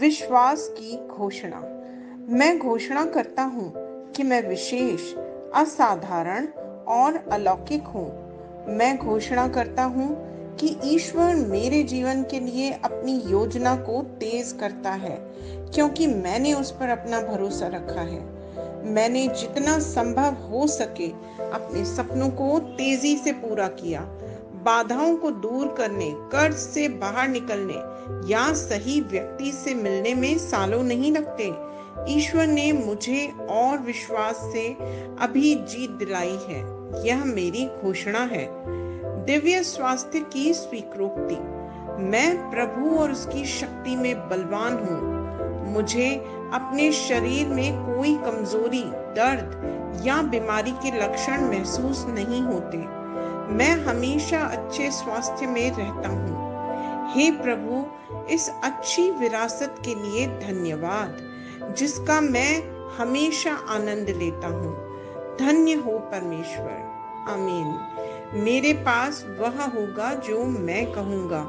विश्वास की घोषणा। मैं घोषणा करता हूँ कि मैं विशेष, असाधारण और अलौकिक हूँ। मैं घोषणा करता हूँ कि ईश्वर मेरे जीवन के लिए अपनी योजना को तेज करता है, क्योंकि मैंने उस पर अपना भरोसा रखा है। मैंने जितना संभव हो सके अपने सपनों को तेजी से पूरा किया। बाधाओं को दूर करने, कर्ज से बाहर निकलने या सही व्यक्ति से मिलने में सालों नहीं लगते। ईश्वर ने मुझे और विश्वास से अभी जीत दिलाई है। यह मेरी घोषणा है। दिव्य स्वास्थ्य की स्वीकृति। मैं प्रभु और उसकी शक्ति में बलवान हूँ। मुझे अपने शरीर में कोई कमजोरी, दर्द या बीमारी के लक्षण महसूस नहीं होते। मैं हमेशा अच्छे स्वास्थ्य में रहता हूँ। हे प्रभु, इस अच्छी विरासत के लिए धन्यवाद, जिसका मैं हमेशा आनंद लेता हूँ। धन्य हो परमेश्वर। आमीन। मेरे पास वह होगा जो मैं कहूँगा।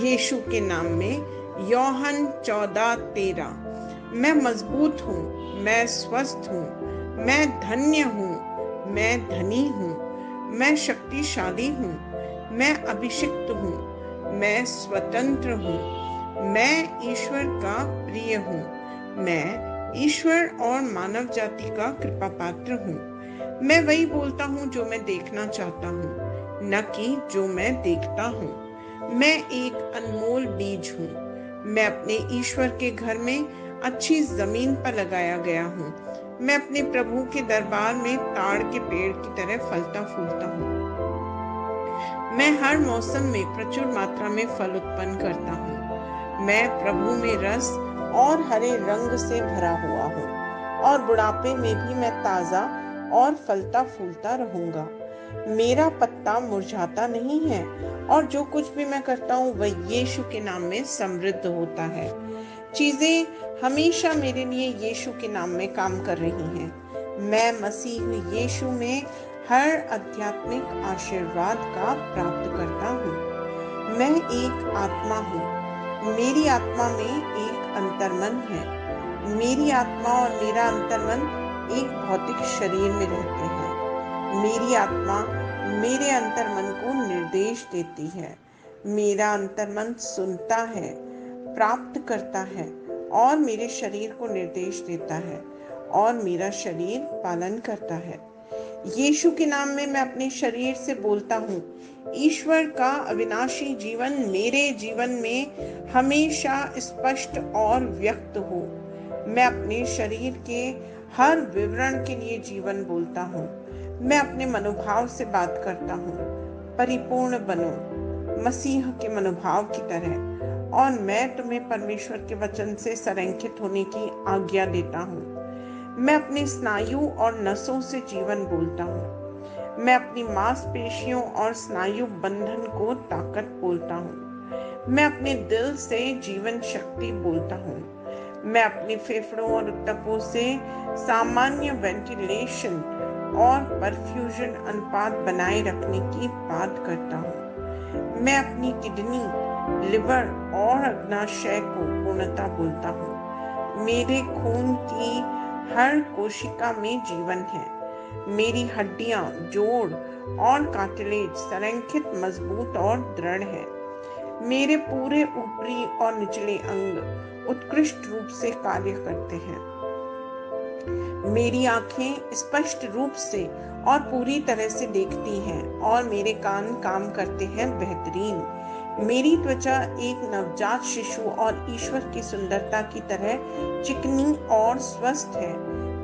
यीशु के नाम में। यूहन्ना 14:13। मैं मजबूत हूँ, मैं स्वस्थ हूँ, मैं धन्य हूँ, मैं धनी हूँ, मैं शक्तिशाली हूँ, मैं अभिषिक्त हूँ, मैं स्वतंत्र हूँ, मैं ईश्वर का प्रिय हूँ, मैं ईश्वर और मानव जाति का कृपा पात्र हूँ। मैं वही बोलता हूँ जो मैं देखना चाहता हूँ, न कि जो मैं देखता हूँ। मैं एक अनमोल बीज हूँ। मैं अपने ईश्वर के घर में अच्छी जमीन पर लगाया गया हूँ। मैं अपने प्रभु के दरबार में ताड़ के पेड़ की तरह फलता फूलता हूँ। मैं हर मौसम में प्रचुर मात्रा में फल उत्पन्न करता हूँ। मैं प्रभु में रस और हरे रंग से भरा हुआ हूँ, और बुढ़ापे में भी मैं ताजा और फलता फूलता रहूंगा। मेरा पत्ता मुरझाता नहीं है, और जो कुछ भी मैं करता हूँ वह यीशु के नाम में समृद्ध होता है। चीजें हमेशा मेरे लिए यीशु के नाम में काम कर रही हैं। मैं मसीह यीशु में हर आध्यात्मिक आशीर्वाद का प्राप्त करता हूँ। मैं एक आत्मा हूँ। मेरी आत्मा में एक अंतर्मन है। मेरी आत्मा और मेरा अंतर्मन एक भौतिक शरीर में रहते हैं। मेरी आत्मा मेरे अंतर्मन को निर्देश देती है। मेरा अंतर्मन सुनता है, प्राप्त करता है और मेरे शरीर को निर्देश देता है, और मेरा शरीर पालन करता है। यीशु के नाम में मैं अपने शरीर से बोलता हूँ, ईश्वर का अविनाशी जीवन मेरे जीवन में हमेशा स्पष्ट और व्यक्त हो। मैं अपने शरीर के हर विवरण के लिए जीवन बोलता हूँ। मैं अपने मनोभाव से बात करता हूँ, परिपूर्ण बनो मसीह के मनोभाव की तरह, और मैं तुम्हें परमेश्वर के वचन से संरेखित होने की आज्ञा देता हूँ। मैं अपने स्नायु और नसों से जीवन बोलता हूँ। मैं अपनी मांसपेशियों और स्नायु बंधन को ताकत बोलता हूँ। मैं अपने दिल से जीवन शक्ति बोलता हूँ। मैं अपने फेफड़ों और ऊतकों से सामान्य वेंटिलेशन और परफ्यूजन अनुपात बनाए रखने की बात करता हूँ। मैं अपनी किडनी, लिवर और अग्नाशय को पूर्णता बोलता हूँ। मेरे खून की हर कोशिका में जीवन है। मेरी हड्डियां, जोड़ और कार्टिलेज संरेखित, मजबूत और दृढ़ है। मेरे पूरे ऊपरी और निचले अंग उत्कृष्ट रूप से कार्य करते हैं। मेरी आंखें स्पष्ट रूप से और पूरी तरह से देखती हैं, और मेरे कान काम करते हैं बेहतरीन। मेरी त्वचा एक नवजात शिशु और ईश्वर की सुंदरता की तरह चिकनी और स्वस्थ है।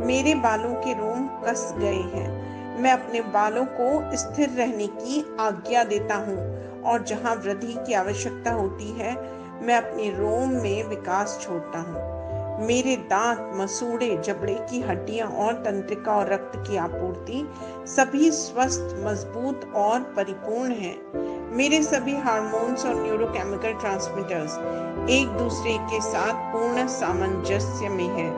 मेरे बालों के रोम कस गए हैं। मैं अपने बालों को स्थिर रहने की आज्ञा देता हूँ, और जहाँ वृद्धि की आवश्यकता होती है मैं अपने रोम में विकास छोड़ता हूँ। मेरे दांत, मसूड़े, जबड़े की हड्डियां और तंत्रिका और रक्त की आपूर्ति सभी स्वस्थ, मजबूत और परिपूर्ण हैं। मेरे सभी हार्मोन्स और न्यूरोकेमिकल ट्रांसमीटर्स एक दूसरे के साथ पूर्ण सामंजस्य में हैं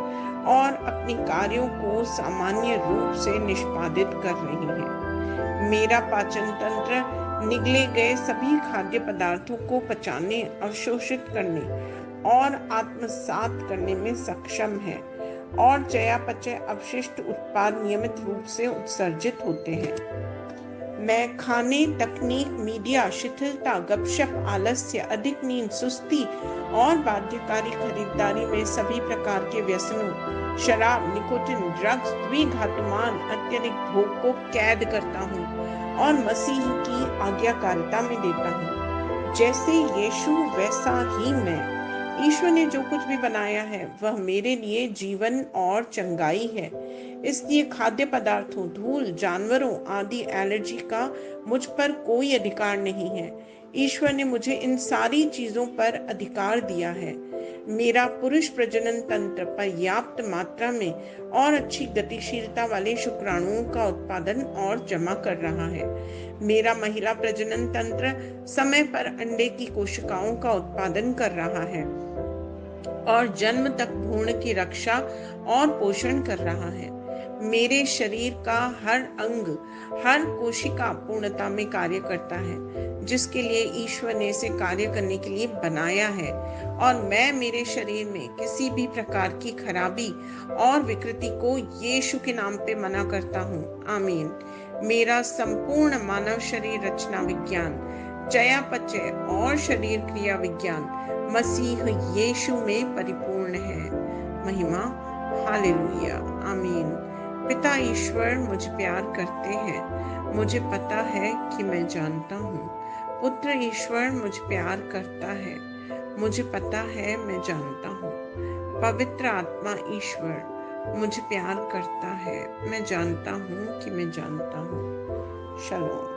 और अपने कार्यों को सामान्य रूप से निष्पादित कर रही हैं। मेरा पाचन तंत्र निगले गए सभी खाद्य पदार्थों को पचाने, अवशोषित करने और आत्मसात करने में सक्षम है और चयापचय अवशिष्ट उत्पाद नियमित रूप से उत्सर्जित होते हैं। मैं खाने, तकनीक, मीडिया, शिथिलता, गपशप, आलस्य, अधिक नींद, सुस्ती और बाध्यकारी खरीदारी में सभी प्रकार के व्यसनों, शराब, निकोटिन, ड्रग्स, द्विघातुमान, अत्यधिक भोग को कैद करता हूँ और मसीह की आज्ञाकारिता में देता हूँ। जैसे यीशु वैसा ही मैं। ईश्वर ने जो कुछ भी बनाया है वह मेरे लिए जीवन और चंगाई है। इसलिए खाद्य पदार्थों, धूल, जानवरों आदि एलर्जी का मुझ पर कोई अधिकार नहीं है। ईश्वर ने मुझे इन सारी चीजों पर अधिकार दिया है। मेरा पुरुष प्रजनन तंत्र पर्याप्त मात्रा में और अच्छी गतिशीलता वाले शुक्राणुओं का उत्पादन और जमा कर रहा है। मेरा महिला प्रजनन तंत्र समय पर अंडे की कोशिकाओं का उत्पादन कर रहा है और जन्म तक भ्रूण की रक्षा और पोषण कर रहा है। मेरे शरीर का हर अंग, हर कोशिका पूर्णता में कार्य करता है, जिसके लिए ईश्वर ने इसे कार्य करने के लिए बनाया है। और मैं मेरे शरीर में किसी भी प्रकार की खराबी और विकृति को यीशु के नाम पे मना करता हूँ। आमीन। मेरा संपूर्ण मानव शरीर रचना विज्ञान, चयापचय और शरीर क्रिया विज्ञान मसीह यीशु में परिपूर्ण है। महिमा हालेलुया। आमीन। पिता ईश्वर मुझे प्यार करते हैं, मुझे पता है कि मैं जानता हूँ। पुत्र ईश्वर मुझे प्यार करता है, मुझे पता है मैं जानता हूँ। पवित्र आत्मा ईश्वर मुझे प्यार करता है, मैं जानता हूँ कि मैं जानता हूँ। शलोम।